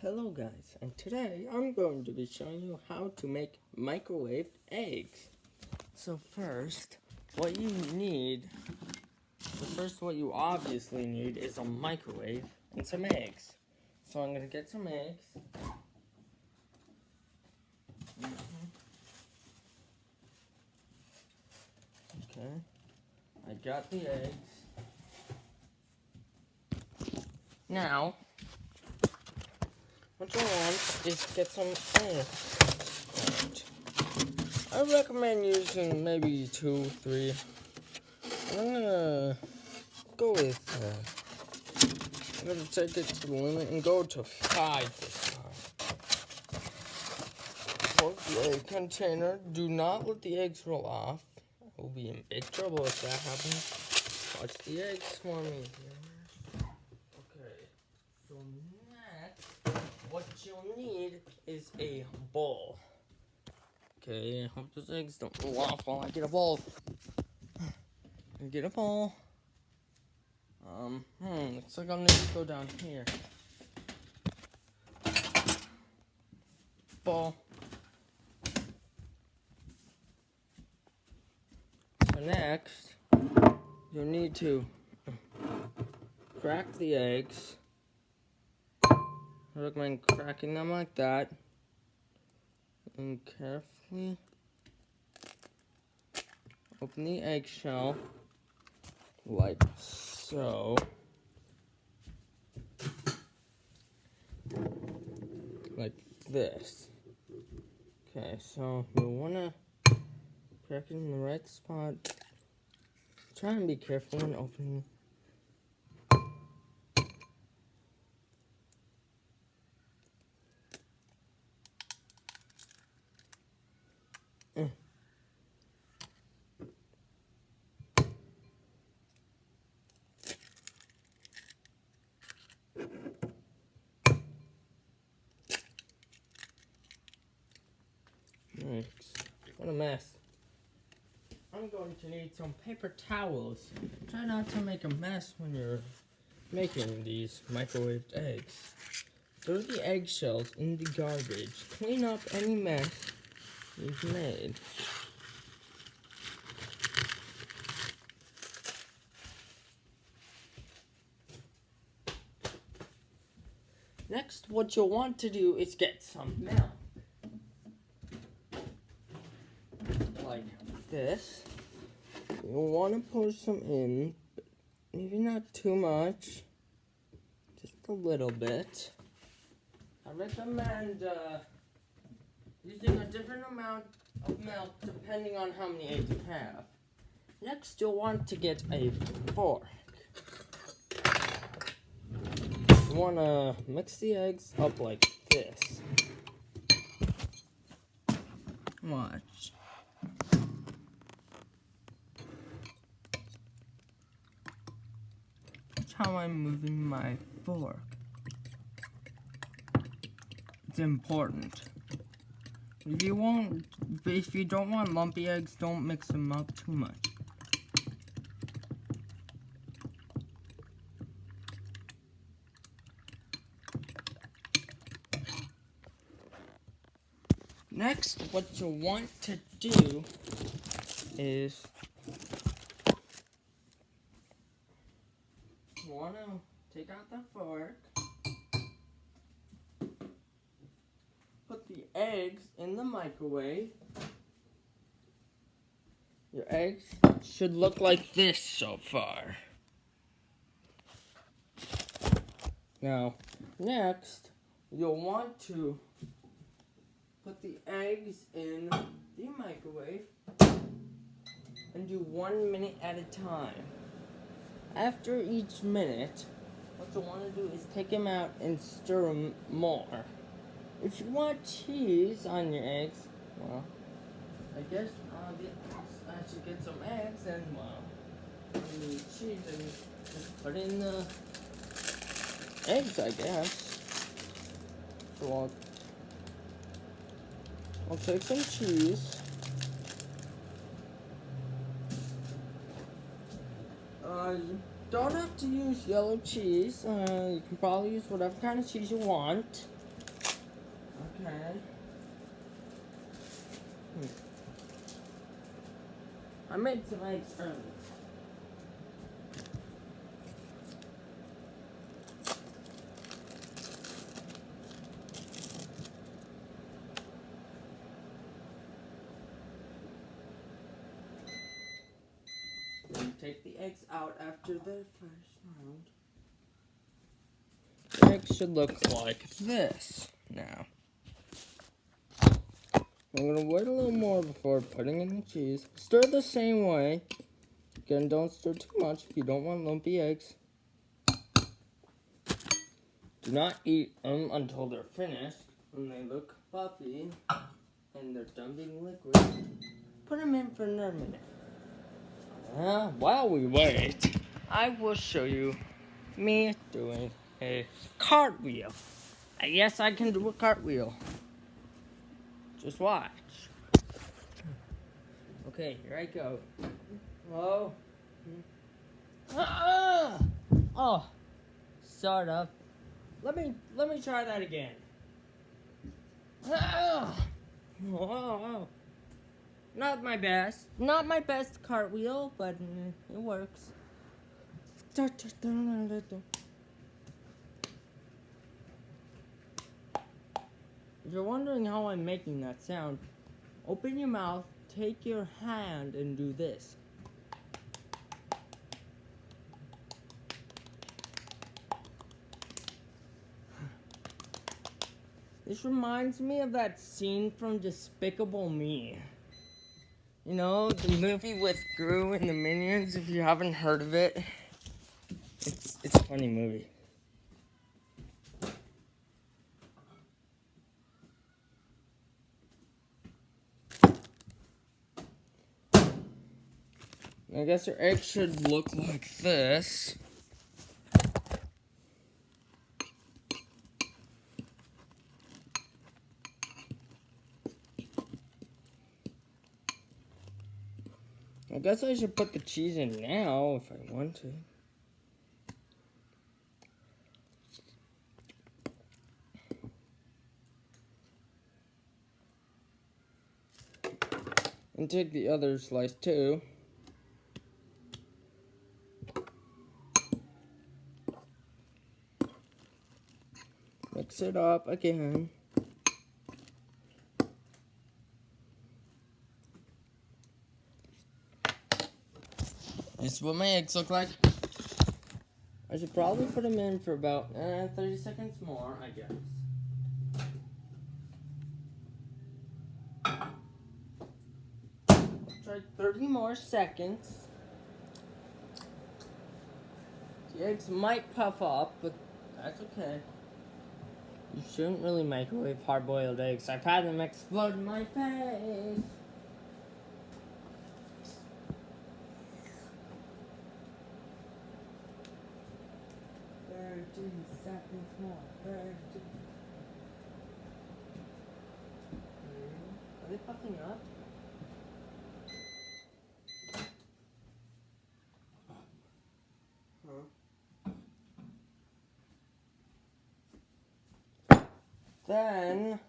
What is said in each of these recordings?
Hello guys, and today I'm going to be showing you how to make microwaved eggs. So what you obviously need is a microwave and some eggs. So I'm going to get some eggs. Okay, I got the eggs. Now, what you want is get some eggs. I recommend using maybe 2, 3. I'm gonna go with, I'm gonna take it to the limit and go to 5 this time. Plug the egg container. Do not let the eggs roll off. I will be in big trouble if that happens. Watch the eggs for me. Okay, so next, what you'll need is a bowl. Okay, I hope those eggs don't roll off while I get a bowl. Get a bowl. Looks like I'll need to go down here. Bowl. So next, you'll need to crack the eggs. I recommend cracking them like that. And carefully open the eggshell like so. Like this. Okay, so you'll want to crack it in the right spot. Try and be careful when opening. What a mess. I'm going to need some paper towels. Try not to make a mess when you're making these microwaved eggs. Throw the eggshells in the garbage. Clean up any mess you've made. Next, what you'll want to do is get some milk. Like this. You'll want to pour some in, but maybe not too much. Just a little bit. I recommend using a different amount of milk depending on how many eggs you have. Next, you'll want to get a fork. You want to mix the eggs up like this. Watch. Watch how I'm moving my fork. It's important. If you don't want lumpy eggs, don't mix them up too much. Next, what you want to do is you want to take out the fork, put the eggs in the microwave. Your eggs should look like this so far. Now, next, you'll want to put the eggs in the microwave and do 1 minute at a time. After each minute, what you'll want to do is take them out and stir them more. If you want cheese on your eggs, well, I guess I should get some eggs and, well, you need cheese and just put in the eggs, I guess. So I'll take some cheese. You don't have to use yellow cheese. You can probably use whatever kind of cheese you want. Okay. I made some eggs early. Then take the eggs out after the first round. The eggs should look like this now. I'm gonna wait a little more before putting in the cheese. Stir the same way. Again, don't stir too much if you don't want lumpy eggs. Do not eat them until they're finished. When they look puffy and they're done being liquid, put them in for another minute. While we wait, I will show you me doing a cartwheel. Yes, I can do a cartwheel. Just watch. Okay, here I go. Whoa. Oh, sort of. Let me try that again. Whoa. Not my best cartwheel, but it works. If you're wondering how I'm making that sound, open your mouth, take your hand, and do this. This reminds me of that scene from Despicable Me. You know, the movie with Gru and the Minions, if you haven't heard of it. It's a funny movie. I guess your egg should look like this. I guess I should put the cheese in now if I want to. And take the other slice too. Mix it up again. This is what my eggs look like. I should probably put them in for about 30 seconds more, I guess. Try 30 more seconds. The eggs might puff up, but that's okay. You shouldn't really microwave hard-boiled eggs. I've had them explode in my face. 30 seconds more. 30. Are they puffing up? Then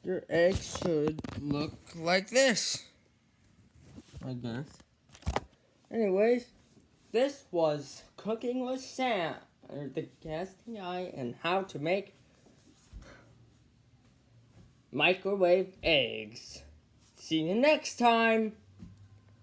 your eggs should look like this, I guess. Anyways, this was Cooking with Sam, or the Ghasty Guy, and how to make microwave eggs. See you next time.